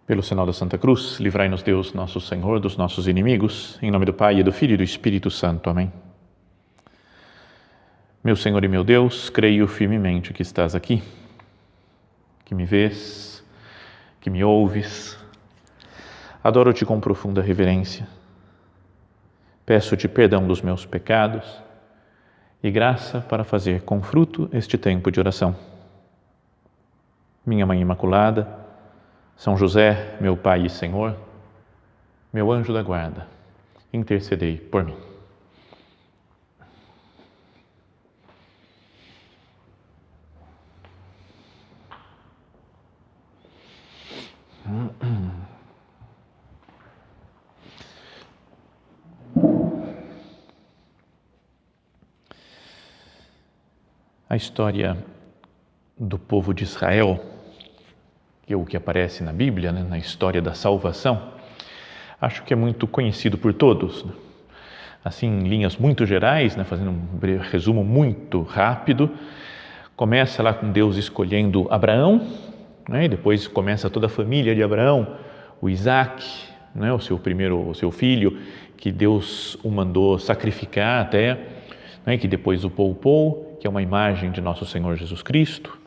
Pelo sinal da Santa Cruz, livrai-nos Deus, nosso Senhor, dos nossos inimigos, em nome do Pai, e do Filho e do Espírito Santo. Amém. Meu Senhor e meu Deus, creio firmemente que estás aqui, que me vês, que me ouves. Adoro-te com profunda reverência. Peço-te perdão dos meus pecados e graça para fazer com fruto este tempo de oração. Minha Mãe Imaculada, São José, meu Pai e Senhor, meu anjo da guarda, intercedei por mim. A história do povo de Israel, que é o que aparece na Bíblia, na história da salvação, acho que é muito conhecido por todos. Assim, em linhas muito gerais, fazendo um resumo muito rápido, começa lá com Deus escolhendo Abraão, e depois começa toda a família de Abraão, o Isaac, o seu filho, que Deus o mandou sacrificar até, que depois o poupou, que é uma imagem de nosso Senhor Jesus Cristo.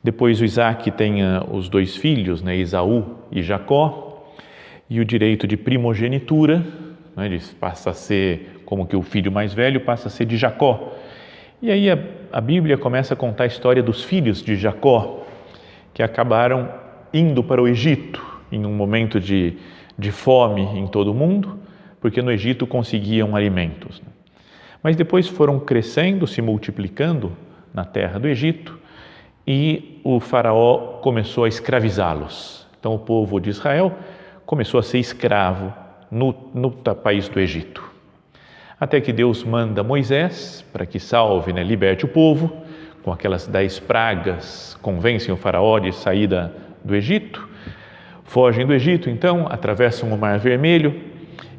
Depois o Isaac tem os dois filhos, Esaú e Jacó, e o direito de primogenitura, ele passa a ser como que o filho mais velho passa a ser de Jacó. E aí a Bíblia começa a contar a história dos filhos de Jacó, que acabaram indo para o Egito em um momento de fome em todo o mundo, porque no Egito conseguiam alimentos. Mas depois foram crescendo, se multiplicando na terra do Egito, e o faraó começou a escravizá-los. Então o povo de Israel começou a ser escravo no país do Egito. Até que Deus manda Moisés para que salve, liberte o povo, com aquelas 10 pragas, convencem o faraó de sair do Egito, fogem do Egito, então atravessam o Mar Vermelho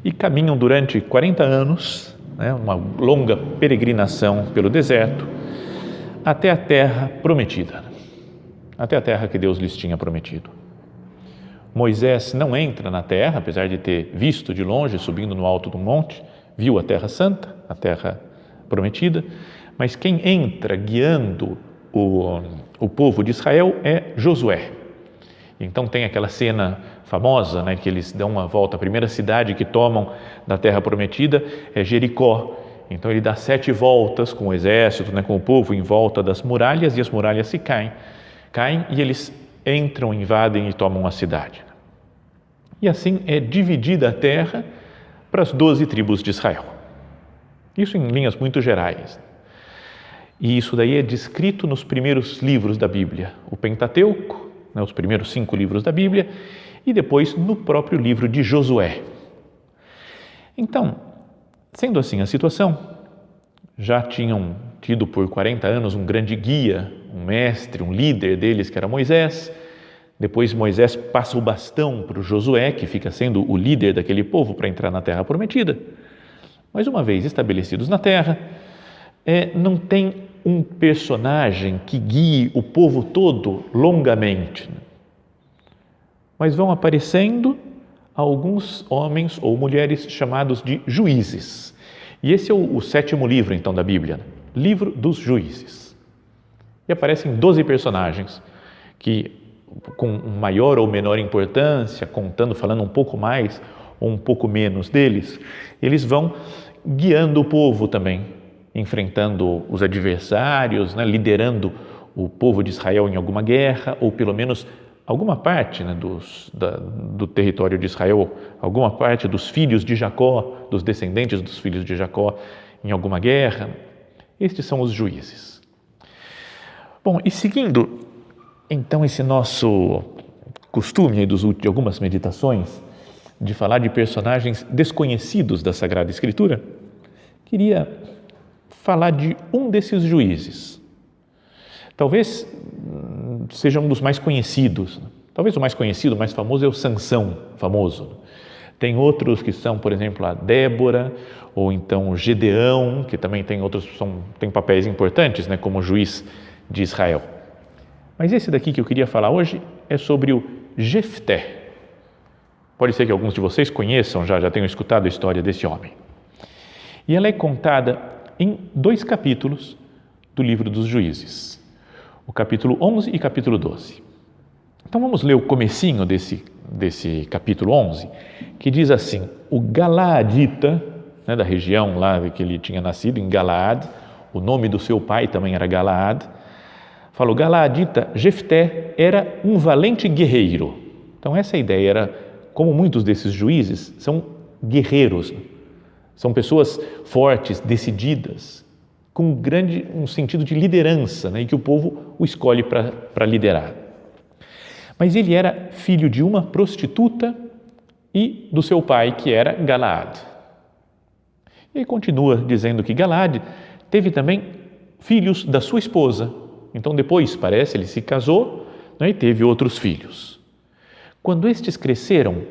e caminham durante 40 anos, uma longa peregrinação pelo deserto, até a terra prometida, até a terra que Deus lhes tinha prometido. Moisés não entra na terra, apesar de ter visto de longe, subindo no alto do monte, viu a terra santa, a terra prometida, mas quem entra guiando o povo de Israel é Josué. Então tem aquela cena famosa, que eles dão uma volta, a primeira cidade que tomam da terra prometida é Jericó. Então ele dá 7 voltas com o exército, com o povo em volta das muralhas, e as muralhas se caem e eles entram, invadem e tomam a cidade. E assim é dividida a terra para as 12 tribos de Israel. Isso em linhas muito gerais. E isso daí é descrito nos primeiros livros da Bíblia, o Pentateuco, os primeiros 5 livros da Bíblia, e depois no próprio livro de Josué. Então, sendo assim a situação, já tinham tido por 40 anos um grande guia, um mestre, um líder deles, que era Moisés. Depois Moisés passa o bastão para o Josué, que fica sendo o líder daquele povo para entrar na terra prometida. Mas uma vez estabelecidos na terra, não tem um personagem que guie o povo todo longamente. Mas vão aparecendo alguns homens ou mulheres chamados de juízes. E esse é o 7º livro, então, da Bíblia, Livro dos Juízes. E aparecem 12 personagens que, com maior ou menor importância, falando um pouco mais ou um pouco menos deles, eles vão guiando o povo também, enfrentando os adversários, liderando o povo de Israel em alguma guerra, ou pelo menos alguma parte do território de Israel, alguma parte dos filhos de Jacó, dos descendentes dos filhos de Jacó em alguma guerra. Estes são os juízes. Bom, e seguindo então esse nosso costume de algumas meditações, de falar de personagens desconhecidos da Sagrada Escritura, queria falar de um desses juízes. Talvez seja um dos mais conhecidos. Talvez o mais conhecido, o mais famoso é o Sansão, famoso. Tem outros que são, por exemplo, a Débora, ou então o Gedeão, que também tem papéis importantes, como juiz de Israel. Mas esse daqui que eu queria falar hoje é sobre o Jefté. Pode ser que alguns de vocês conheçam, já tenham escutado a história desse homem. E ela é contada em 2 capítulos do livro dos Juízes, o capítulo 11 e capítulo 12. Então vamos ler o comecinho desse capítulo 11, que diz assim: o Galaadita, da região lá que ele tinha nascido, em Galaad, o nome do seu pai também era Galaad, falou: Galaadita Jefté era um valente guerreiro. Então essa ideia era, como muitos desses juízes, são guerreiros, são pessoas fortes, decididas, com um sentido de liderança, e que o povo o escolhe para liderar. Mas ele era filho de uma prostituta e do seu pai, que era Galaad. E aí continua dizendo que Galaad teve também filhos da sua esposa. Então depois, parece, ele se casou, e teve outros filhos. Quando estes cresceram,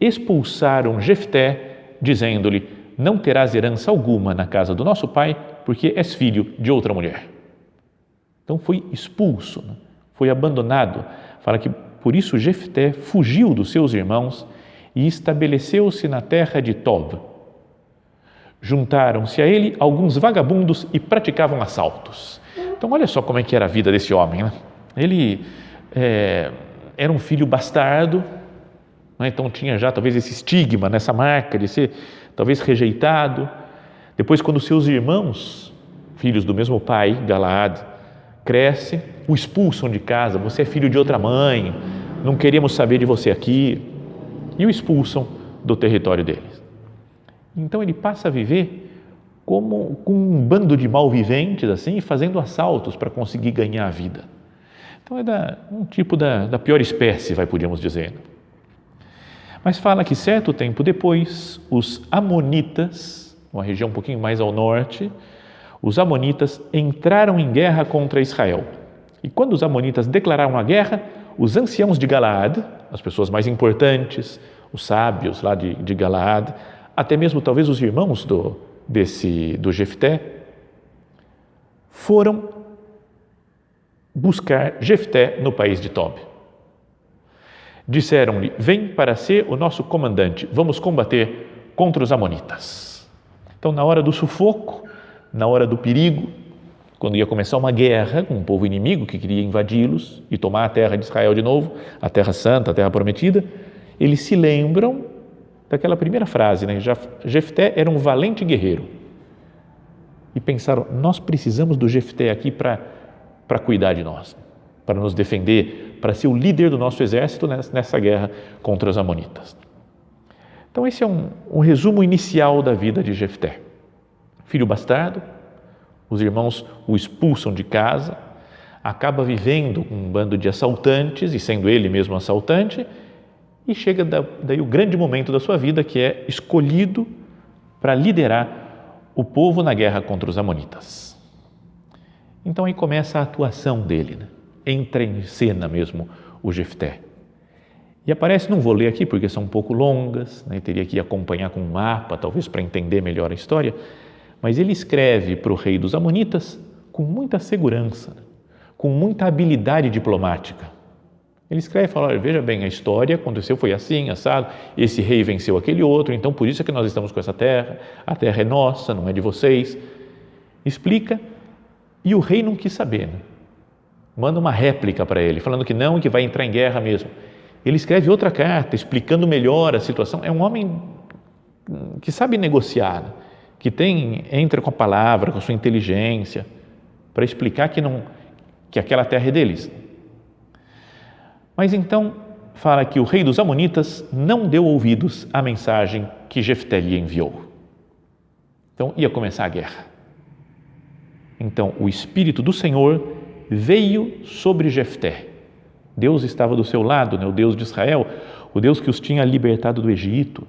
expulsaram Jefté, dizendo-lhe: não terás herança alguma na casa do nosso pai, porque és filho de outra mulher. Então foi expulso, foi abandonado. Fala que por isso Jefté fugiu dos seus irmãos e estabeleceu-se na terra de Tob. Juntaram-se a ele alguns vagabundos e praticavam assaltos. Então olha só como é que era a vida desse homem. Ele era um filho bastardo, então tinha já talvez esse estigma, essa marca de ser talvez rejeitado. Depois, quando seus irmãos, filhos do mesmo pai, Galaad, crescem, o expulsam de casa: você é filho de outra mãe, não queríamos saber de você aqui, e o expulsam do território deles. Então ele passa a viver como com um bando de malviventes, assim, fazendo assaltos para conseguir ganhar a vida. Então é um tipo da pior espécie, podíamos dizer. Mas fala que certo tempo depois, os amonitas, uma região um pouquinho mais ao norte, os amonitas entraram em guerra contra Israel. E quando os amonitas declararam a guerra, os anciãos de Galaad, as pessoas mais importantes, os sábios lá de Galaad, até mesmo talvez os irmãos do Jefté, foram buscar Jefté no país de Tob. Disseram-lhe: vem para ser o nosso comandante, vamos combater contra os amonitas. Então, na hora do sufoco, na hora do perigo, quando ia começar uma guerra com um povo inimigo que queria invadi-los e tomar a terra de Israel de novo, a terra santa, a terra prometida, eles se lembram daquela primeira frase, Jefté era um valente guerreiro. E pensaram: nós precisamos do Jefté aqui para cuidar de nós, para nos defender, para ser o líder do nosso exército nessa guerra contra os amonitas. Então esse é um resumo inicial da vida de Jefté. Filho bastardo, os irmãos o expulsam de casa, acaba vivendo com um bando de assaltantes e sendo ele mesmo assaltante, e chega daí o grande momento da sua vida, que é escolhido para liderar o povo na guerra contra os amonitas. Então aí começa a atuação dele, entra em cena mesmo o Jefté. E aparece, não vou ler aqui porque são um pouco longas, teria que acompanhar com um mapa, talvez para entender melhor a história, mas ele escreve para o rei dos amonitas com muita segurança, com muita habilidade diplomática. Ele escreve e fala: olha, veja bem, a história aconteceu, foi assim, assado, esse rei venceu aquele outro, então por isso é que nós estamos com essa terra, a terra é nossa, não é de vocês. Explica, e o rei não quis saber, manda uma réplica para ele, falando que não, que vai entrar em guerra mesmo. Ele escreve outra carta, explicando melhor a situação. É um homem que sabe negociar, que entra com a palavra, com a sua inteligência, para explicar que aquela terra é deles. Mas então fala que o rei dos amonitas não deu ouvidos à mensagem que Jefté lhe enviou. Então ia começar a guerra. Então o Espírito do Senhor veio sobre Jefté. Deus estava do seu lado, o Deus de Israel, o Deus que os tinha libertado do Egito.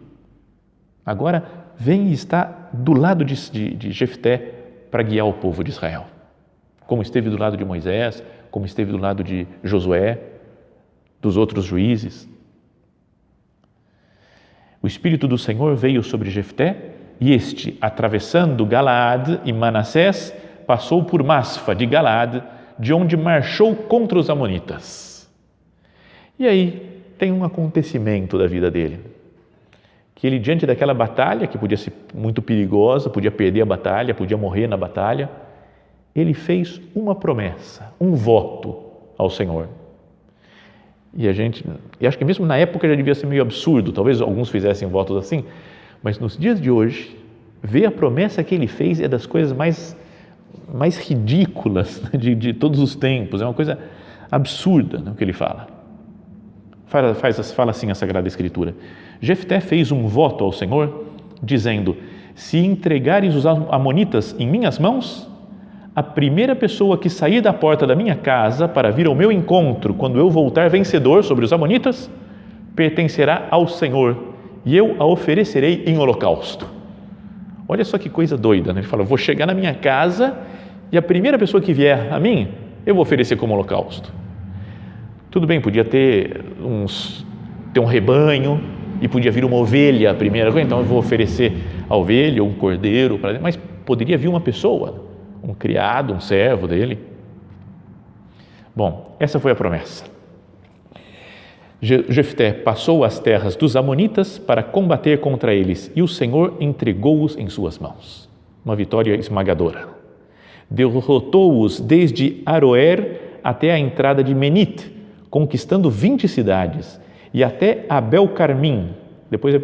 Agora vem e está do lado de Jefté para guiar o povo de Israel. Como esteve do lado de Moisés, como esteve do lado de Josué, dos outros juízes. O Espírito do Senhor veio sobre Jefté e este, atravessando Galaad e Manassés, passou por Masfa de Galaad, de onde marchou contra os amonitas. E aí tem um acontecimento da vida dele, que ele, diante daquela batalha, que podia ser muito perigosa, podia perder a batalha, podia morrer na batalha, ele fez uma promessa, um voto ao Senhor. E acho que mesmo na época já devia ser meio absurdo, talvez alguns fizessem votos assim, mas nos dias de hoje, ver a promessa que ele fez é das coisas mais ridículas de todos os tempos, é uma coisa absurda, o que ele fala. Fala assim a Sagrada Escritura: Jefté fez um voto ao Senhor, dizendo: se entregares os amonitas em minhas mãos, a primeira pessoa que sair da porta da minha casa para vir ao meu encontro, quando eu voltar vencedor sobre os amonitas, pertencerá ao Senhor, e eu a oferecerei em holocausto. Olha só que coisa doida, né? Ele fala: vou chegar na minha casa e a primeira pessoa que vier a mim, eu vou oferecer como holocausto. Tudo bem, podia ter um rebanho e podia vir uma ovelha a primeira coisa, então eu vou oferecer a ovelha ou um cordeiro, mas poderia vir uma pessoa, um criado, um servo dele. Bom, essa foi a promessa. Jefté passou as terras dos amonitas para combater contra eles e o Senhor entregou-os em suas mãos. Uma vitória esmagadora. Derrotou-os desde Aroer até a entrada de Menite, conquistando 20 cidades, e até Abel-Carmim. Depois é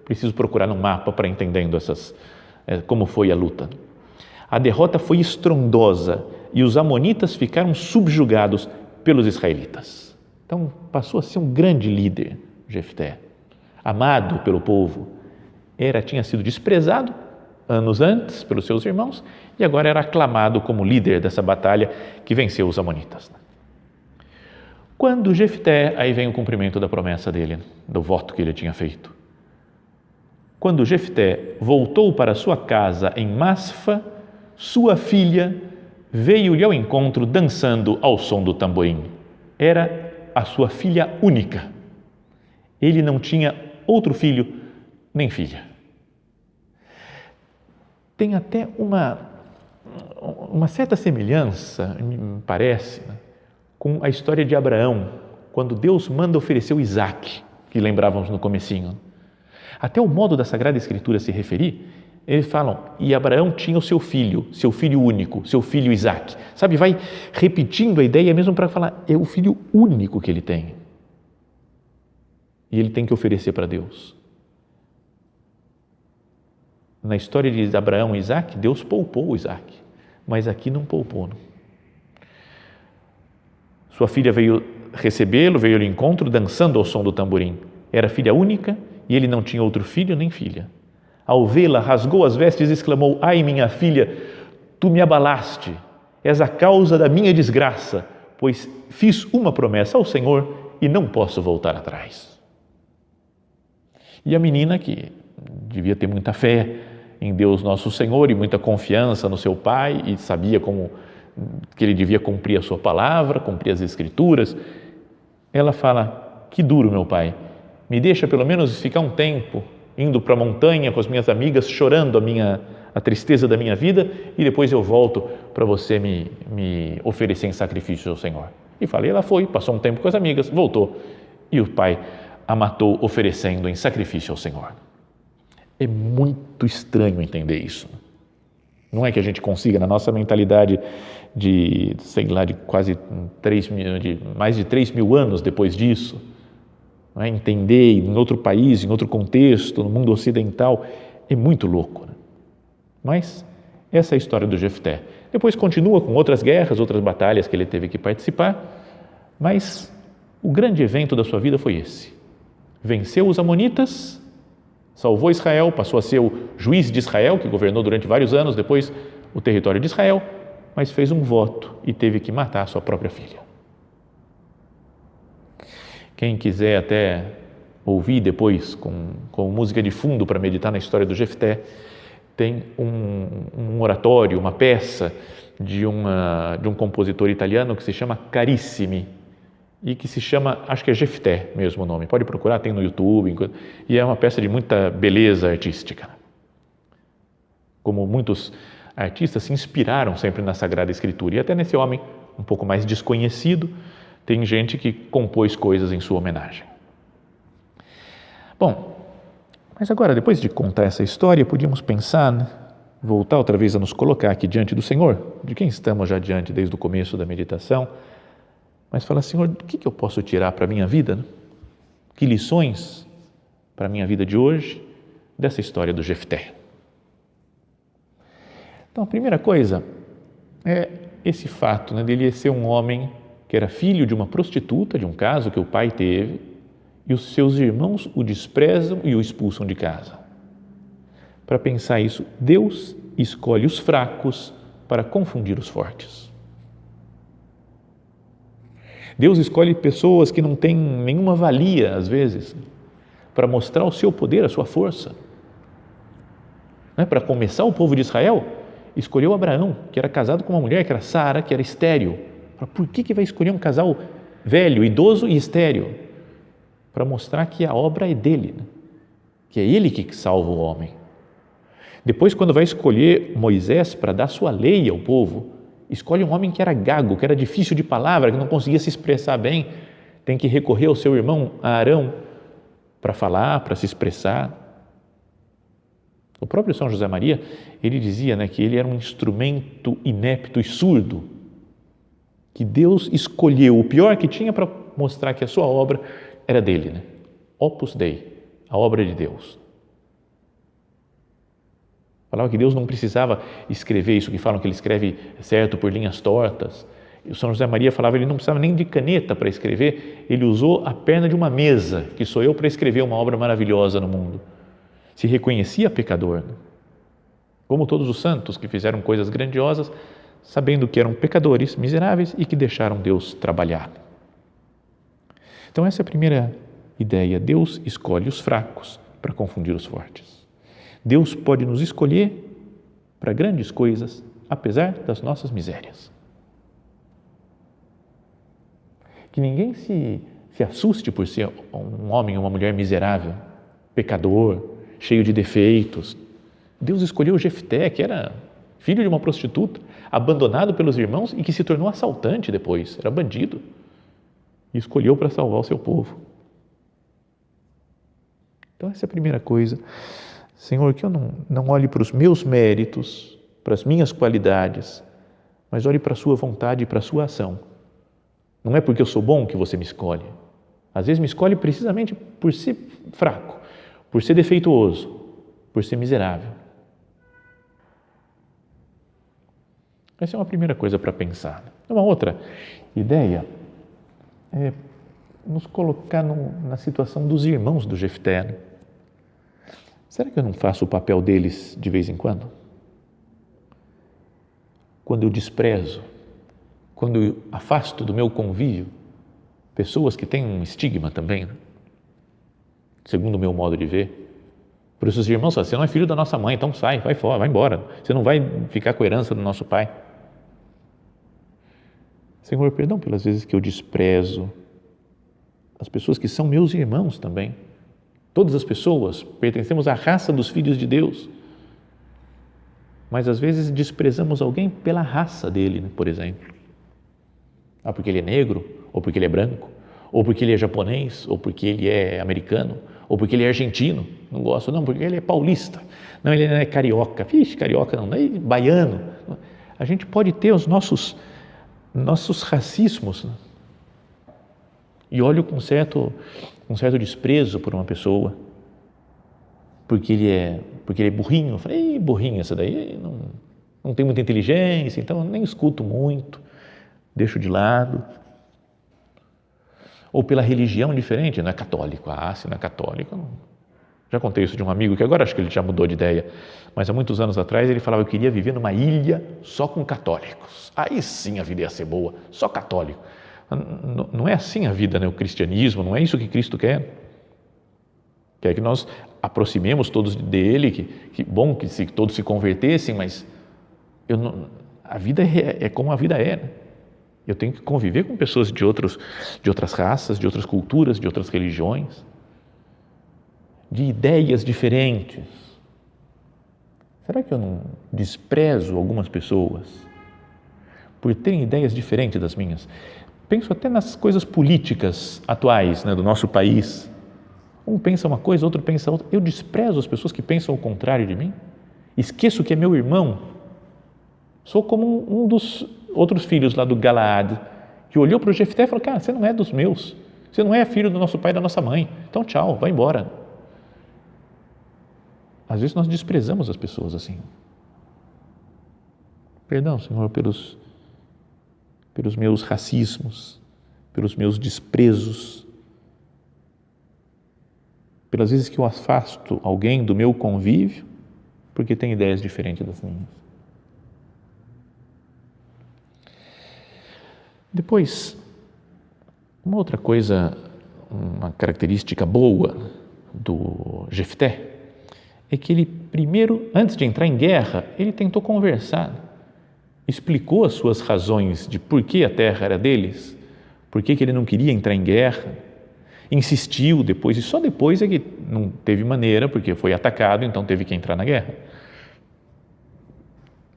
preciso procurar no mapa para entendendo como foi a luta. A derrota foi estrondosa e os amonitas ficaram subjugados pelos israelitas. Então passou a ser um grande líder, Jefté, amado pelo povo. Tinha sido desprezado anos antes pelos seus irmãos e agora era aclamado como líder dessa batalha que venceu os amonitas. Quando Jefté, aí vem o cumprimento da promessa dele, do voto que ele tinha feito. Quando Jefté voltou para sua casa em Masfa, sua filha veio-lhe ao encontro dançando ao som do tamborim. Era a sua filha única. Ele não tinha outro filho nem filha. Tem até uma certa semelhança, me parece, com a história de Abraão, quando Deus manda oferecer o Isaque, que lembrávamos no comecinho. Até o modo da Sagrada Escritura se referir, eles falam: e Abraão tinha o seu filho único, seu filho Isaque. Sabe, vai repetindo a ideia mesmo para falar, é o filho único que ele tem. E ele tem que oferecer para Deus. Na história de Abraão e Isaque, Deus poupou o Isaque, mas aqui não poupou. Não. Sua filha veio recebê-lo, veio ao encontro, dançando ao som do tamborim. Era filha única e ele não tinha outro filho nem filha. Ao vê-la, rasgou as vestes e exclamou: ai, minha filha, tu me abalaste, és a causa da minha desgraça, pois fiz uma promessa ao Senhor e não posso voltar atrás. E a menina, que devia ter muita fé em Deus nosso Senhor e muita confiança no seu pai e sabia que ele devia cumprir a sua palavra, cumprir as Escrituras, ela fala: que duro, meu pai, me deixa pelo menos ficar um tempo indo para a montanha com as minhas amigas, chorando a tristeza da minha vida, e depois eu volto para você me oferecer em sacrifício ao Senhor. E falei, ela foi, passou um tempo com as amigas, voltou, e o pai a matou oferecendo em sacrifício ao Senhor. É muito estranho entender isso. Não é que a gente consiga, na nossa mentalidade de quase mais de 3 mil anos depois disso, não é? Entender em outro país, em outro contexto, no mundo ocidental, é muito louco. Né? Mas essa é a história do Jefté. Depois continua com outras guerras, outras batalhas que ele teve que participar, mas o grande evento da sua vida foi esse. Venceu os amonitas, salvou Israel, passou a ser o juiz de Israel, que governou durante vários anos depois o território de Israel, mas fez um voto e teve que matar a sua própria filha. Quem quiser até ouvir depois com música de fundo para meditar na história do Jefté, tem um oratório, uma peça de um compositor italiano que se chama Carissimi e que se chama, acho que é Jefté mesmo o nome, pode procurar, tem no YouTube, e é uma peça de muita beleza artística. Como muitos artistas se inspiraram sempre na Sagrada Escritura, e até nesse homem um pouco mais desconhecido, tem gente que compôs coisas em sua homenagem. Bom, mas agora, depois de contar essa história, podíamos pensar, né? Voltar outra vez a nos colocar aqui diante do Senhor, de quem estamos já diante desde o começo da meditação, mas falar, Senhor, o que eu posso tirar para a minha vida? Né? Que lições para a minha vida de hoje dessa história do Jefté? Então, a primeira coisa é esse fato, né, dele ser um homem que era filho de uma prostituta, de um caso que o pai teve, e os seus irmãos o desprezam e o expulsam de casa. Para pensar isso, Deus escolhe os fracos para confundir os fortes. Deus escolhe pessoas que não têm nenhuma valia, às vezes, para mostrar o seu poder, a sua força. Para começar, o povo de Israel escolheu Abraão, que era casado com uma mulher que era Sara, que era estéril. Por que vai escolher um casal velho, idoso e estéril? Para mostrar que a obra é dele, que é ele que salva o homem. Depois, quando vai escolher Moisés para dar sua lei ao povo, escolhe um homem que era gago, que era difícil de palavra, que não conseguia se expressar bem, tem que recorrer ao seu irmão Arão para falar, para se expressar. O próprio São José Maria, ele dizia, né, que ele era um instrumento inepto e surdo, que Deus escolheu o pior que tinha para mostrar que a sua obra era dele, né? Opus Dei, a obra de Deus. Falava que Deus não precisava escrever isso que falam que ele escreve certo por linhas tortas. E o São José Maria falava que ele não precisava nem de caneta para escrever, ele usou a perna de uma mesa, que sou eu, para escrever uma obra maravilhosa no mundo. Se reconhecia pecador, né? Como todos os santos que fizeram coisas grandiosas, sabendo que eram pecadores, miseráveis e que deixaram Deus trabalhar. Então essa é a primeira ideia, Deus escolhe os fracos para confundir os fortes. Deus pode nos escolher para grandes coisas, apesar das nossas misérias. Que ninguém se assuste por ser um homem ou uma mulher miserável, pecador, cheio de defeitos. Deus escolheu Jefté, que era filho de uma prostituta, abandonado pelos irmãos e que se tornou assaltante depois, era bandido, e escolheu para salvar o seu povo. Então essa é a primeira coisa. Senhor, que eu não olhe para os meus méritos, para as minhas qualidades, mas olhe para a sua vontade e para a sua ação. Não é porque eu sou bom que você me escolhe. Às vezes me escolhe precisamente por ser fraco, por ser defeituoso, por ser miserável. Essa é uma primeira coisa para pensar. Uma outra ideia é nos colocar na situação dos irmãos do Jefté, né? Será que eu não faço o papel deles de vez em quando? Quando eu desprezo, quando eu afasto do meu convívio pessoas que têm um estigma também, né? Segundo o meu modo de ver. Por isso os irmãos falam, você não é filho da nossa mãe, então sai, vai fora, vai embora. Você não vai ficar com a herança do nosso pai. Senhor, perdão pelas vezes que eu desprezo as pessoas que são meus irmãos também. Todas as pessoas pertencemos à raça dos filhos de Deus, mas às vezes desprezamos alguém pela raça dele, né, por exemplo. Porque ele é negro, ou porque ele é branco, ou porque ele é japonês, ou porque ele é americano, ou porque ele é argentino. Não gosto, não, porque ele é paulista. Não, ele não é carioca. Vixe, carioca não, é baiano. A gente pode ter os nossos racismos, né? E olho com certo desprezo por uma pessoa, porque ele é burrinho. Eu falei, burrinho, essa daí não tem muita inteligência, então eu nem escuto muito, deixo de lado. Ou pela religião diferente, não é católico, se não é católico, não. Já contei isso de um amigo que agora acho que ele já mudou de ideia, mas há muitos anos atrás ele falava que eu queria viver numa ilha só com católicos, aí sim a vida ia ser boa, só católico. Não é assim a vida, né? O cristianismo, não é isso que Cristo quer. Quer que nós aproximemos todos dele, que bom que todos se convertessem, mas a vida é como a vida é, né? Eu tenho que conviver com pessoas de outras raças, de outras culturas, de outras religiões, de ideias diferentes. Será que eu não desprezo algumas pessoas por terem ideias diferentes das minhas. Penso até nas coisas políticas atuais, né, do nosso país. Um pensa uma coisa, outro pensa outra. Eu desprezo as pessoas que pensam o contrário de mim. Esqueço que é meu irmão. Sou como um dos outros filhos lá do Galaad, que olhou para o Jefté e falou: cara, você não é dos meus. Você não é filho do nosso pai e da nossa mãe. Então tchau, vai embora. Às vezes nós desprezamos as pessoas assim. Perdão, Senhor, pelos meus racismos, pelos meus desprezos, pelas vezes que eu afasto alguém do meu convívio porque tem ideias diferentes das minhas. Depois, uma outra coisa, uma característica boa do Jefté é que ele primeiro, antes de entrar em guerra, ele tentou conversar, explicou as suas razões de por que a terra era deles, por que ele não queria entrar em guerra, insistiu depois, e só depois é que não teve maneira, porque foi atacado, então teve que entrar na guerra.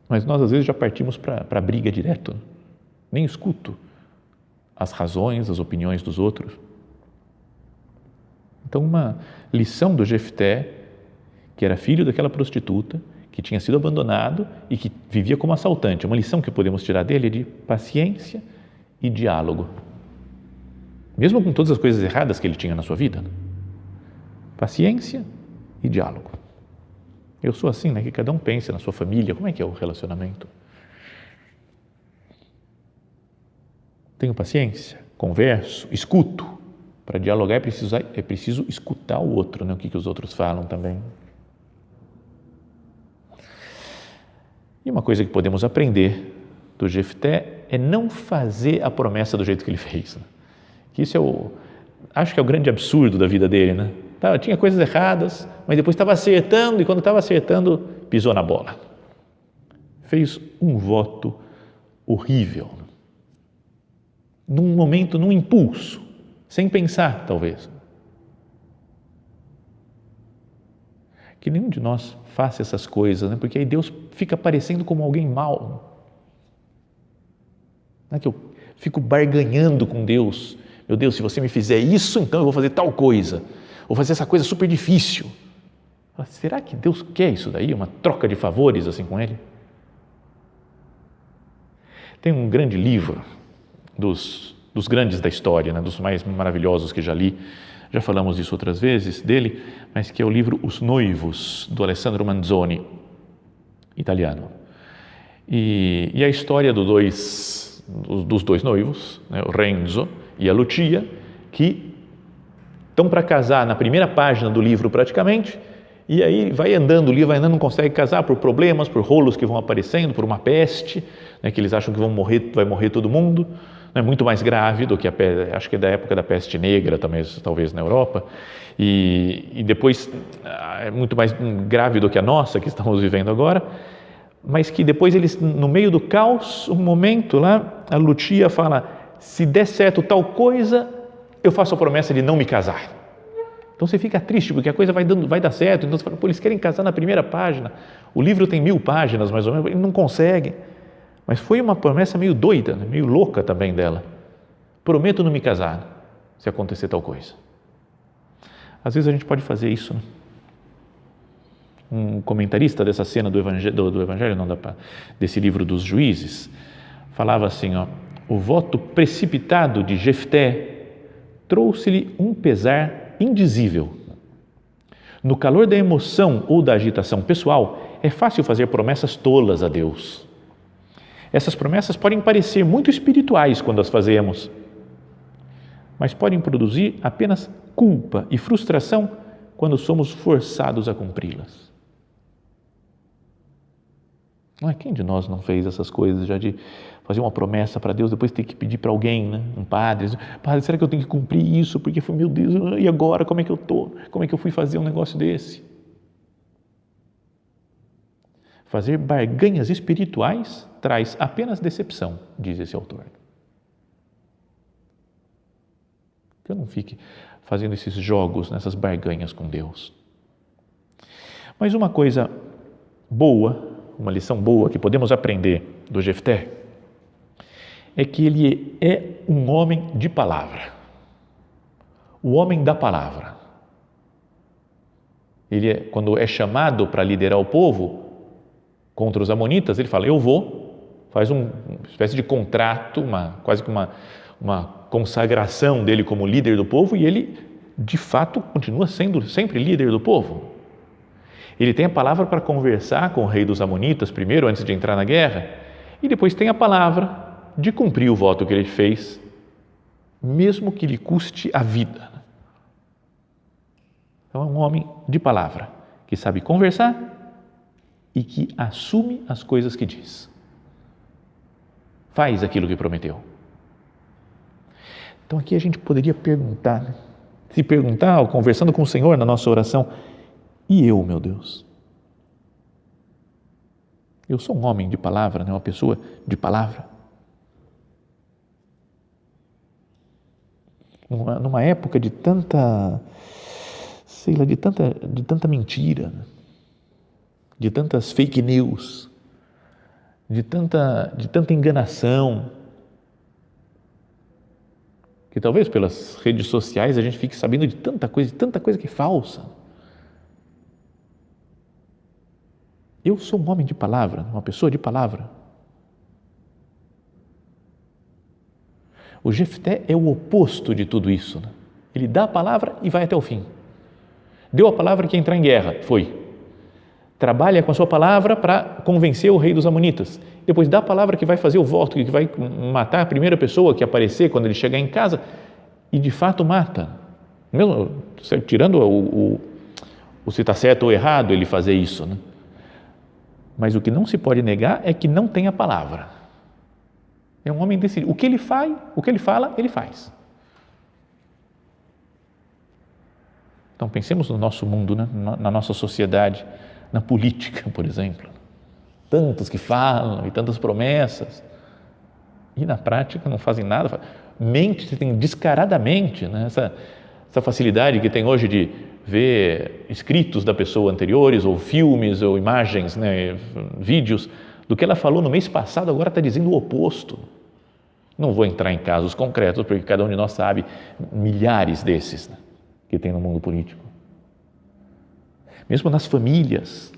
Mas nós às vezes já partimos para a briga direto, nem escuto as razões, as opiniões dos outros. Então uma lição do Jefté, que era filho daquela prostituta, que tinha sido abandonado e que vivia como assaltante, uma lição que podemos tirar dele é de paciência e diálogo. Mesmo com todas as coisas erradas que ele tinha na sua vida. Paciência e diálogo. Eu sou assim, né? Que cada um pense na sua família, como é que é o relacionamento. Tenho paciência, converso, escuto. Para dialogar é preciso escutar o outro, né? O que os outros falam também. E uma coisa que podemos aprender do Jefté é não fazer a promessa do jeito que ele fez. Né? Que isso acho que é o grande absurdo da vida dele, né? Tinha coisas erradas, mas depois estava acertando, e quando estava acertando, pisou na bola. Fez um voto horrível. Num momento, num impulso, sem pensar, talvez. Que nenhum de nós faça essas coisas, né? Porque aí Deus fica parecendo como alguém mau. Não é que eu fico barganhando com Deus. Meu Deus, se você me fizer isso, então eu vou fazer tal coisa. Vou fazer essa coisa super difícil. Será que Deus quer isso daí? Uma troca de favores assim com Ele? Tem um grande livro dos grandes da história, né? Dos mais maravilhosos que já li. Já falamos disso outras vezes dele, mas que é o livro Os Noivos, do Alessandro Manzoni, italiano. E a história dos dois noivos, né? O Renzo e a Lucia, que estão para casar na primeira página do livro praticamente, e aí vai andando o livro, vai andando, não consegue casar por problemas, por rolos que vão aparecendo, por uma peste, né? Que eles acham que vai morrer todo mundo. É muito mais grave do que acho que é da época da peste negra, também, talvez na Europa, e depois é muito mais grave do que a nossa, que estamos vivendo agora, mas que depois eles, no meio do caos, um momento lá, a Lucia fala: se der certo tal coisa, eu faço a promessa de não me casar. Então você fica triste, porque a coisa vai dar certo, então você fala: pô, eles querem casar na primeira página, o livro tem 1000 páginas mais ou menos, eles não conseguem. Mas foi uma promessa meio doida, meio louca também dela. Prometo não me casar se acontecer tal coisa. Às vezes a gente pode fazer isso. Né? Um comentarista dessa cena do Evangelho, desse livro dos Juízes, falava assim: o voto precipitado de Jefté trouxe-lhe um pesar indizível. No calor da emoção ou da agitação pessoal, é fácil fazer promessas tolas a Deus. Essas promessas podem parecer muito espirituais quando as fazemos, mas podem produzir apenas culpa e frustração quando somos forçados a cumpri-las. Não é? Quem de nós não fez essas coisas já de fazer uma promessa para Deus, depois ter que pedir para alguém, né? Um padre, será que eu tenho que cumprir isso? Porque foi, meu Deus, e agora como é que eu estou? Como é que eu fui fazer um negócio desse? Fazer barganhas espirituais traz apenas decepção, diz esse autor. Que eu não fique fazendo esses jogos, nessas barganhas com Deus. Mas uma coisa boa, uma lição boa que podemos aprender do Jefté é que ele é um homem de palavra, o homem da palavra. Ele quando é chamado para liderar o povo contra os amonitas, ele fala, eu vou, faz uma espécie de contrato, quase que uma consagração dele como líder do povo, e ele, de fato, continua sendo sempre líder do povo. Ele tem a palavra para conversar com o rei dos amonitas primeiro, antes de entrar na guerra, e depois tem a palavra de cumprir o voto que ele fez, mesmo que lhe custe a vida. Então é um homem de palavra, que sabe conversar e que assume as coisas que diz. Faz aquilo que prometeu. Então aqui a gente poderia perguntar, se perguntar, conversando com o Senhor na nossa oração, e eu, meu Deus? Eu sou um homem de palavra, né? Uma pessoa de palavra. Numa época de tanta, sei lá, de tanta mentira, de tantas fake news, de tanta enganação, que talvez pelas redes sociais a gente fique sabendo de tanta coisa que é falsa. Eu sou um homem de palavra, uma pessoa de palavra. O Jefté é o oposto de tudo isso, né? Ele dá a palavra e vai até o fim. Deu a palavra que ia entrar em guerra, foi. Trabalha com a sua palavra para convencer o rei dos amonitas. Depois dá a palavra que vai fazer o voto, que vai matar a primeira pessoa que aparecer quando ele chegar em casa, e de fato mata. Mesmo tirando se está certo ou errado ele fazer isso, né? Mas o que não se pode negar é que não tem a palavra. É um homem decidido. O que ele fala, ele faz. Então pensemos no nosso mundo, né? Na nossa sociedade, na política, por exemplo. Tantos que falam e tantas promessas e na prática não fazem nada, mentem descaradamente, né? Essa facilidade que tem hoje de ver escritos da pessoa anteriores ou filmes ou imagens, né? Vídeos do que ela falou no mês passado, agora está dizendo o oposto. Não vou entrar em casos concretos, porque cada um de nós sabe milhares desses, né, que tem no mundo político. Mesmo nas famílias,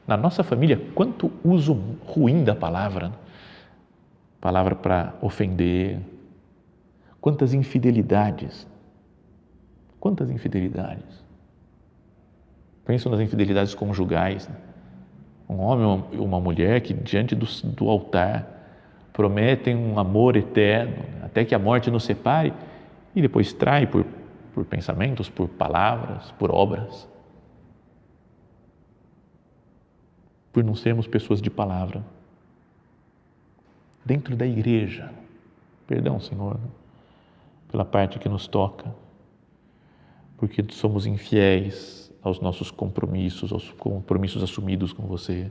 na nossa família, quanto uso ruim da palavra, né? Palavra para ofender, quantas infidelidades, penso nas infidelidades conjugais, né? Um homem e uma mulher que diante do altar prometem um amor eterno, até que a morte nos separe, e depois trai por pensamentos, por palavras, por obras, por não sermos pessoas de palavra. Dentro da igreja, perdão, Senhor, pela parte que nos toca, porque somos infiéis aos nossos compromissos, aos compromissos assumidos com você.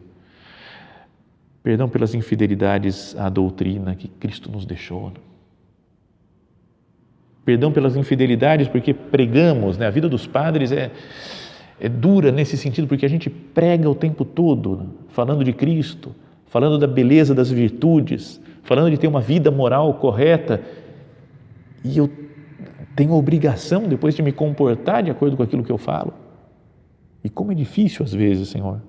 Perdão pelas infidelidades à doutrina que Cristo nos deixou. Perdão pelas infidelidades porque pregamos, né? A vida dos padres é dura nesse sentido, porque a gente prega o tempo todo, né? Falando de Cristo, falando da beleza das virtudes, falando de ter uma vida moral correta, e eu tenho a obrigação depois de me comportar de acordo com aquilo que eu falo. E como é difícil às vezes, Senhor.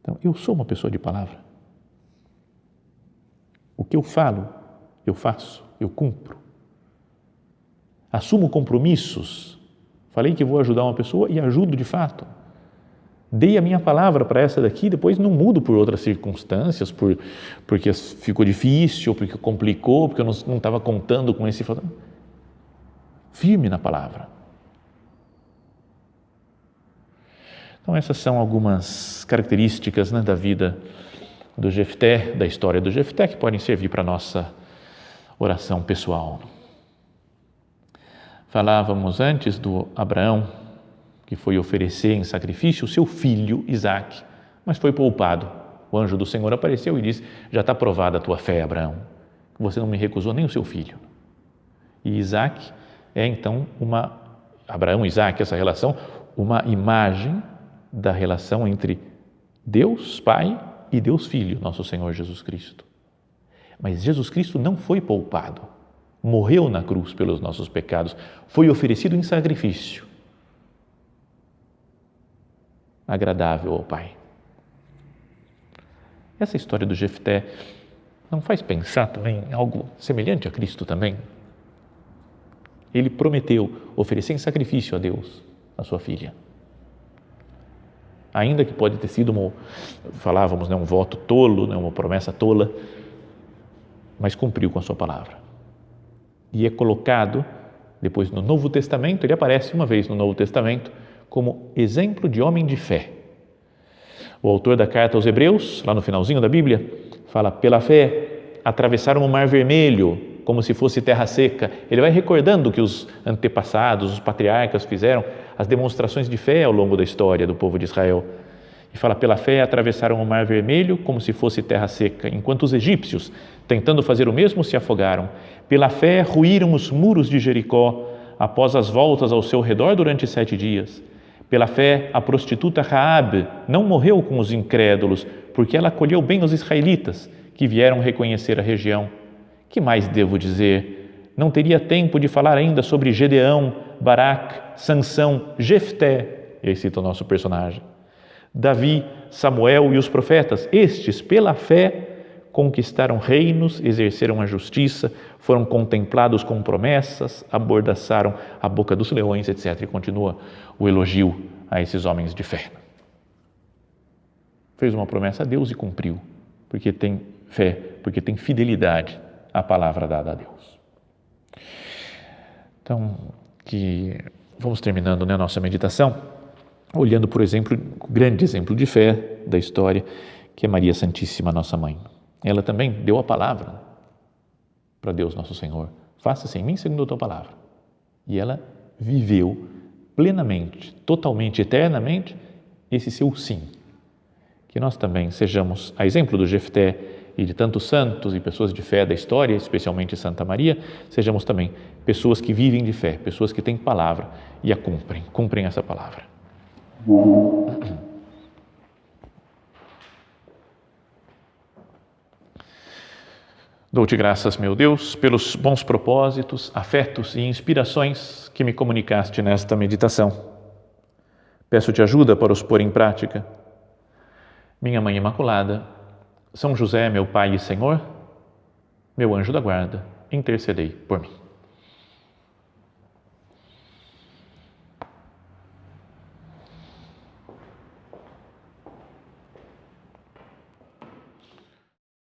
Então, eu sou uma pessoa de palavra. O que eu falo, eu faço, eu cumpro. Assumo compromissos. Falei que vou ajudar uma pessoa e ajudo de fato. Dei a minha palavra para essa daqui, depois não mudo por outras circunstâncias, porque ficou difícil, porque complicou, porque eu não estava contando com esse... Firme na palavra. Então essas são algumas características, né, da vida do Jefté, da história do Jefté, que podem servir para a nossa oração pessoal. Falávamos antes do Abraão, que foi oferecer em sacrifício o seu filho Isaque, mas foi poupado. O anjo do Senhor apareceu e disse: já está provada a tua fé, Abraão, você não me recusou nem o seu filho. E Isaque é então Abraão e Isaque, essa relação, uma imagem da relação entre Deus Pai e Deus Filho, nosso Senhor Jesus Cristo. Mas Jesus Cristo não foi poupado, morreu na cruz pelos nossos pecados, foi oferecido em sacrifício, agradável ao Pai. Essa história do Jefté não faz pensar também em algo semelhante a Cristo também? Ele prometeu oferecer em sacrifício a Deus a sua filha. Ainda que pode ter sido, um voto tolo, uma promessa tola, mas cumpriu com a sua palavra. E é colocado, depois no Novo Testamento, ele aparece uma vez no Novo Testamento como exemplo de homem de fé. O autor da carta aos Hebreus, lá no finalzinho da Bíblia, fala, pela fé atravessaram o Mar Vermelho como se fosse terra seca. Ele vai recordando que os antepassados, os patriarcas fizeram as demonstrações de fé ao longo da história do povo de Israel. E fala, pela fé atravessaram o Mar Vermelho como se fosse terra seca, enquanto os egípcios, tentando fazer o mesmo, se afogaram. Pela fé ruíram os muros de Jericó após as voltas ao seu redor durante 7 dias. Pela fé, a prostituta Raabe não morreu com os incrédulos, porque ela acolheu bem os israelitas, que vieram reconhecer a região. Que mais devo dizer? Não teria tempo de falar ainda sobre Gedeão, Baraque, Sansão, Jefté, e aí cita o nosso personagem, Davi, Samuel e os profetas. Estes, pela fé, conquistaram reinos, exerceram a justiça, foram contemplados com promessas, amordaçaram a boca dos leões, etc. E continua o elogio a esses homens de fé. Fez uma promessa a Deus e cumpriu, porque tem fé, porque tem fidelidade à palavra dada a Deus. Então, vamos terminando a nossa meditação, olhando, por exemplo, o grande exemplo de fé da história, que é Maria Santíssima, nossa mãe. Ela também deu a palavra para Deus nosso Senhor. Faça-se em mim segundo a tua palavra. E ela viveu plenamente, totalmente, eternamente esse seu sim. Que nós também sejamos, a exemplo do Jefté e de tantos santos e pessoas de fé da história, especialmente Santa Maria, sejamos também pessoas que vivem de fé, pessoas que têm palavra e a cumprem essa palavra. Dou-te graças, meu Deus, pelos bons propósitos, afetos e inspirações que me comunicaste nesta meditação. Peço-te ajuda para os pôr em prática. Minha Mãe Imaculada, São José, meu Pai e Senhor, meu anjo da guarda, intercedei por mim.